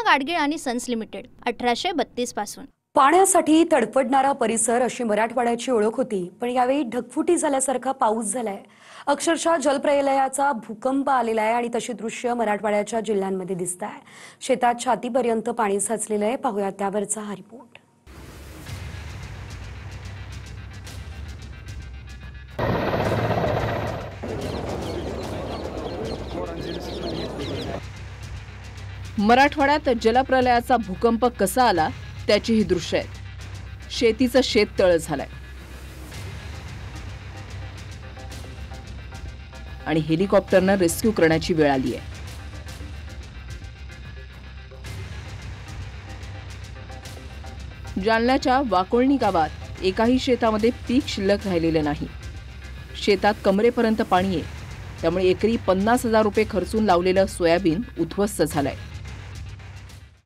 गाडगीळ आणि sons limited 1832 पासून। पाण्यासाठी तडफडणारा परिसर अशी मराठवाड्याची ओळख होती, पण यावेळी ढगफुटी झाल्यासारखा पाऊस झालाय। अक्षरशः जलप्रलयाचा भूकंप आलेला आहे आणि तशी दृश्य मराठवाड्याच्या जिल्ह्यांमध्ये दिसताय। शेतात छातीपर्यंत पाणी साचलेलं आहे। पाहूया त्यावरचा हा रिपोर्ट। मराठवाड्यात जलप्रलयाचा भूकंप कसा आला त्याची ही दृश्य आहेत। शेतीचं शेततळ झालंय आणि हेलिकॉप्टरनं रेस्क्यू करण्याची वेळ आली आहे। जालन्याच्या वाकोळणी गावात एकाही शेतामध्ये पीक शिल्लक राहिलेलं नाही। शेतात कमरेपर्यंत पाणी आहे, त्यामुळे एकरी 50,000 रुपये खर्चून लावलेलं सोयाबीन उद्ध्वस्त झालंय।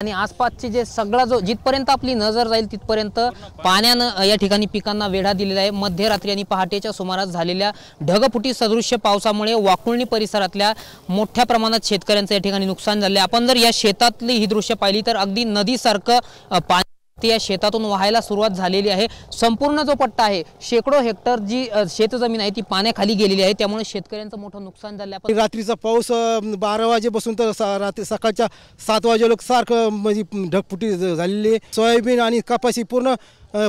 आणि आसपासचे जे सगळा जो जिथपर्यंत आपली नजर जाईल तिथपर्यंत पाण्यानं या ठिकाणी पिकांना वेढा दिलेला आहे। मध्यरात्री आणि पहाटेच्या सुमारास झालेल्या ढगफुटी सदृश्य पावसामुळे वाकुळणी परिसरातल्या मोठ्या प्रमाणात शेतकऱ्यांचं या ठिकाणी नुकसान झाले। आपण जर या शेतातली ही दृश्य पाहिली तर अगदी नदीसारखं पाणी या शेतातून वाहायला सुरुवात झालेली आहे। संपूर्ण जो पट्टा आहे, शेकडो हेक्टर जी शेतजमीन आहे ती पाण्याखाली गेलेली आहे, त्यामुळे शेतकऱ्यांचं मोठं नुकसान झालं आहे। रात्रीचा पाऊस 12 वाजेपासून तर रात्री सकाळच्या 7 वाजेलोक सारखं म्हणजे ढगफुटी झालेली। सोयाबीन आणि कपाशी पूर्ण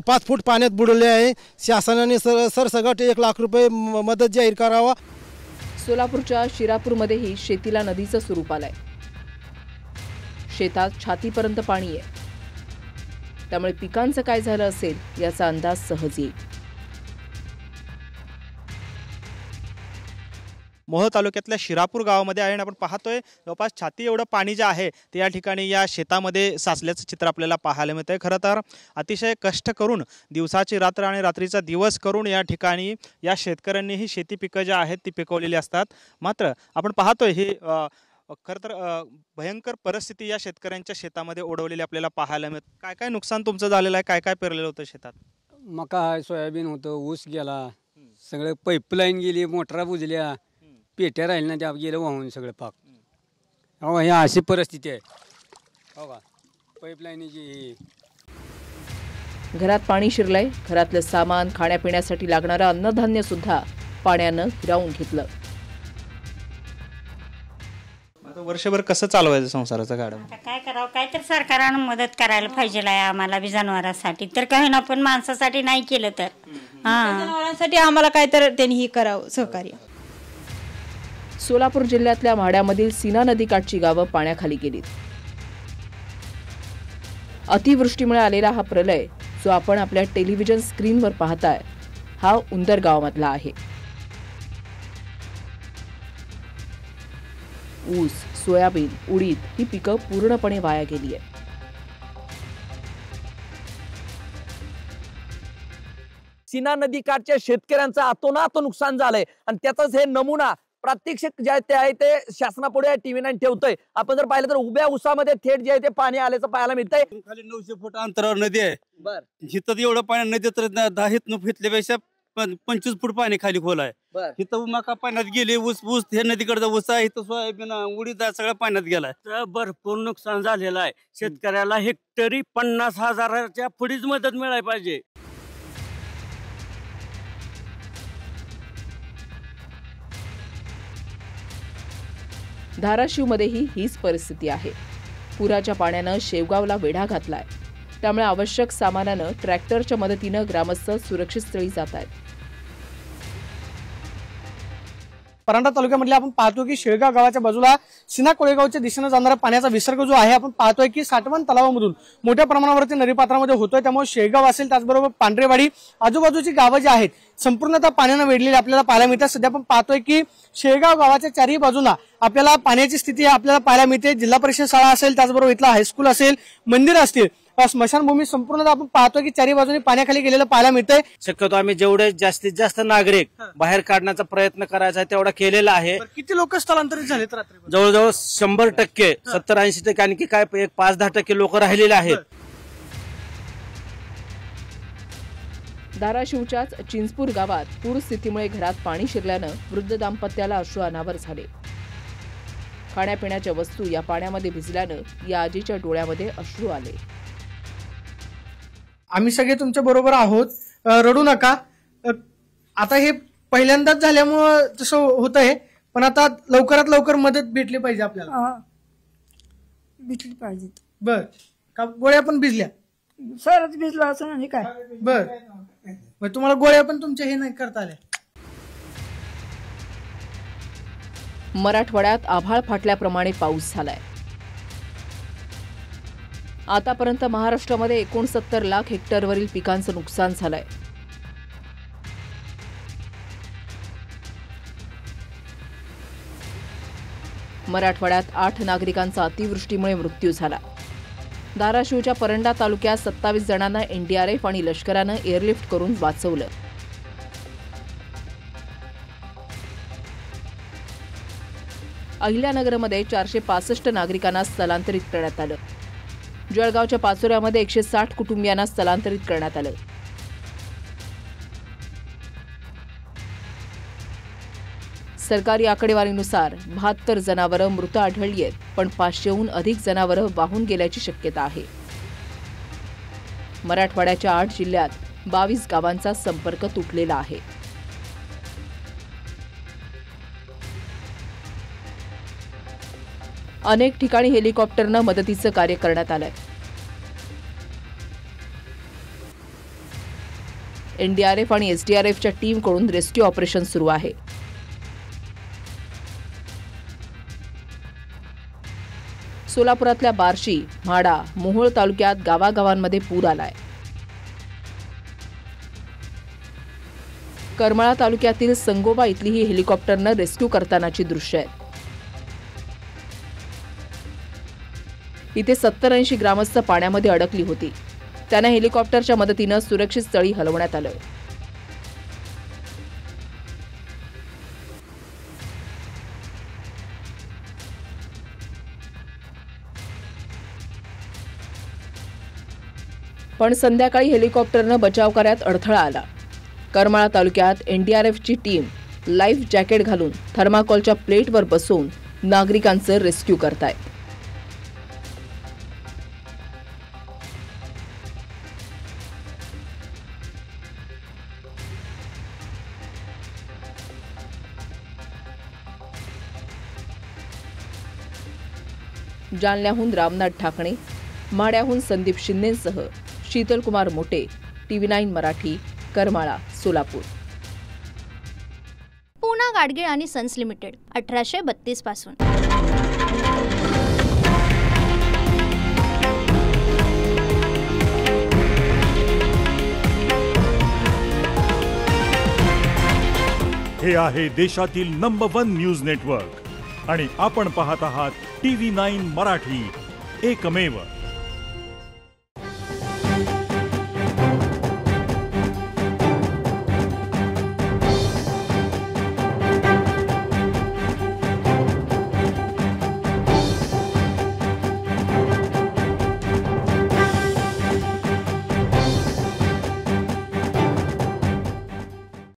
5 फूट पाण्यात बुडवले आहे। शासनाने सरसकट 1 लाख रुपये मदत जाहीर करावा। सोलापूरच्या शिरापूरमध्येही शेतीला नदीचं स्वरूप आलंय। शेतात छातीपर्यंत पाणी आहे, त्यामुळे पिकांचं काय झालं असेल याचा अंदाज सहज येईल। मोहोळ तालुक्यातल्या शिरापूर गावामध्ये आहे आणि आपण पाहतोय जवळपास छाती एवढं पाणी जे आहे ते या ठिकाणी या शेतामध्ये साचल्याचं चित्र आपल्याला पाहायला मिळतंय। खरं तर अतिशय कष्ट करून दिवसाची रात्र आणि रात्रीचा दिवस करून या ठिकाणी या शेतकऱ्यांनी ही शेती पिकं जी आहेत ती पिकवलेली असतात। मात्र आपण पाहतोय ही खरं तर भयंकर परिस्थिती या शेतकऱ्यांच्या शेतामध्ये ओढवलेली आपल्याला पाहायला मिळते। काय काय नुकसान तुमचं झालेलं आहे, काय काय पेरलेलं होतं शेतात? मका आहे, सोयाबीन होतं, ऊस गेला, सगळे पाईपलाईन गेली, मोटरा बुजल्या, पेट्या राहिल्या त्या गेलं वाहून सगळं पाक। हो, ही अशी परिस्थिती आहे। हो का, पाईपलाईनची घरात पाणी शिरलंय। घरातलं सामान, खाण्यापिण्यासाठी लागणारं अन्नधान्य सुद्धा पाण्यानं हिरावून घेतलं। वर्षभर कसं चालवायचं संसाराचं गाडं? काय करावं, काय तर सरकारनं मदत करायला पाहिजे आहे आम्हाला बी जनावरांसाठी। तर काही ना, पण माणसासाठी नाही केलं तर जनावरांसाठी आम्हाला काय तर त्यांनी करावं सहकार्य। सोलापूर जिल्ह्यातल्या म्हाड्यामधील सीना नदीकाठची गावं पाण्याखाली गेलीत। अतिवृष्टीमुळे आलेला हा प्रलय जो आपण आपल्या टेलिव्हिजन स्क्रीनवर पाहताय हा उंदर गावामधला आहे। ऊस, सोयाबीन, उडीद ही पिकं पूर्णपणे वाया गेली आहेत। सीना नदीकाठच्या शेतकऱ्यांचं अतोनात नुकसान झालंय आणि त्याचाच हे नमुना प्रात्यक्षिक जे आहे ते शासनापुढे TV9 ठेवतोय। आपण जर पाहिलं तर उभ्या उसामध्ये थेट जे आहे ते पाणी आल्याचं पाहायला मिळतंय। खाली 900 फूट अंतरावर नदी आहे। बर, हिथं एवढं पाणी नदी तर 10 हितनं फिरल्यापेक्षा 25 फूट पाणी खाली खोल आहे। इथं मका पाण्यात गेले, ऊस हे नदीकडचा ऊस आहे, इथं सोयाबीन, उडीद सगळं पाण्यात गेलाय। भरपूर नुकसान झालेलं आहे। शेतकऱ्याला हेक्टरी 50,000च्या पुढीच मदत मिळायला पाहिजे। धाराशिवमध्येही हीच परिस्थिती आहे। पुराच्या पाण्यानं शेवगावला वेढा घातलाय, त्यामुळे आवश्यक सामानानं ट्रॅक्टरच्या मदतीनं ग्रामस्थ सुरक्षित स्थळी जात आहेत। परांडा तालुक्यामध्ये आपण पाहतो की शेळगाव गावाच्या बाजूला सीना कोळेगावच्या दिशेने जाणारा पाण्याचा विसर्ग जो आहे आपण पाहतोय की साठवण तलावामधून मोठ्या प्रमाणावरती नदीपात्रामध्ये होतोय। त्यामुळे शेळगाव असेल, त्याचबरोबर पांढरेवाडी आजूबाजूची गावं जी आहेत संपूर्णतः पाण्यानं वेढलेली आपल्याला पाहायला मिळतात। सध्या आपण पाहतोय की शेळगाव गावाच्या चारही बाजूला आपल्याला पाण्याची स्थिती आपल्याला पाहायला मिळते। जिल्हा परिषद शाळा असेल, त्याचबरोबर इथला हायस्कूल असेल, मंदिर असतील, स्मशानभूमी संपूर्ण आपण पाहतोय की चारही बाजूने पाण्याखाली गेलेलं पाहायला मिळतंय। शक्यतो आम्ही जेवढे जास्तीत जास्त नागरिक बाहेर काढण्याचा प्रयत्न करायचा आहे तेवढा केलेला आहे। किती लोक स्थलांतरित झालेत रात्री? जवळजवळ 100%, 70-80%, आणखी काय 5-10% लोक राहिलेले आहेत। धाराशिवच्याच चिंचपूर गावात पूरस्थितीमुळे घरात पाणी शिरल्यानं वृद्ध दाम्पत्याला अश्रू अनावर झाले। खाण्यापिण्याच्या वस्तू या पाण्यामध्ये भिजल्यानं या आजीच्या डोळ्यामध्ये अश्रू आले. आम्ही सगळे तुमच्या बरोबर आहोत, रडू नका. आता हे पहिल्यांदाच झाल्यामुळं तसं होत आहे, पण आता लवकरात लवकर मदत भेटली पाहिजे आपल्याला. भेटली पाहिजे. बर, का गोळ्या पण भिजल्या? सरच भिजला असं आणि काय. बर, तुम्हाला गोळ्या पण तुमच्या हे नाही करता आल्या? मराठवाड्यात आभाळ फाटल्याप्रमाणे पाऊस झालाय. आतापर्यंत महाराष्ट्रामध्ये 69 लाख हेक्टरवरील पिकांचं नुकसान झालंय. मराठवाड्यात 8 नागरिकांचा अतिवृष्टीमुळे मृत्यू झाला. धाराशिवच्या परंडा तालुक्यात 27 जणांना एनडीआरएफ आणि लष्करानं एअरलिफ्ट करून वाचवलं. अहिल्यानगरमध्ये 465 नागरिकांना स्थलांतरित करण्यात आलं. जळगावच्या पाचोऱ्यामध्ये 160 कुटुंबियांना स्थलांतरित करण्यात आलं. सरकारी आकडेवारीनुसार 72 जनावरं मृत आढळली आहेत, पण 500हून अधिक जनावरं वाहून गेल्याची शक्यता आहे. मराठवाड्याच्या 8 जिल्ह्यात 22 गावांचा संपर्क तुटलेला आहे. अनेक ठिकाणी हेलिकॉप्टरनं मदतीचं कार्य करण्यात आलंय. एनडीआरएफ आणि एसडीआरएफच्या टीमकडून रेस्क्यू ऑपरेशन सुरू आहे. सोलापुरातल्या बार्शी, म्हाडा, मोहोळ तालुक्यात गावागावांमध्ये पूर आलाय. करमाळा तालुक्यातील संगोबा इथली ही हेलिकॉप्टरनं रेस्क्यू करतानाची दृश्य आहेत. इथे 70-80 ग्रामस्थ पाण्यामध्ये अडकली होती. त्यांना हेलिकॉप्टरच्या मदतीनं सुरक्षित स्थळी हलवण्यात आलं. पण संध्याकाळी हेलिकॉप्टरनं बचाव कार्यात अडथळा आला. करमाळा तालुक्यात एनडीआरएफची टीम लाईफ जॅकेट घालून थर्माकोलच्या प्लेटवर बसवून नागरिकांचं रेस्क्यू करतायत. जालन्याहून रामनाथ ठाकणे, माढ्याहून संदीप शिंदेसह शीतलकुमार मोटे, TV9 मराठी, करमाळा, सोलापूर. पूना गाडगीळ आणि सन्स लिमिटेड 1832 पासून. हे आहे देशातील नंबर 1 न्यूज नेटवर्क आणि आपण पाहत आहात TV9 मराठी, एकमेव.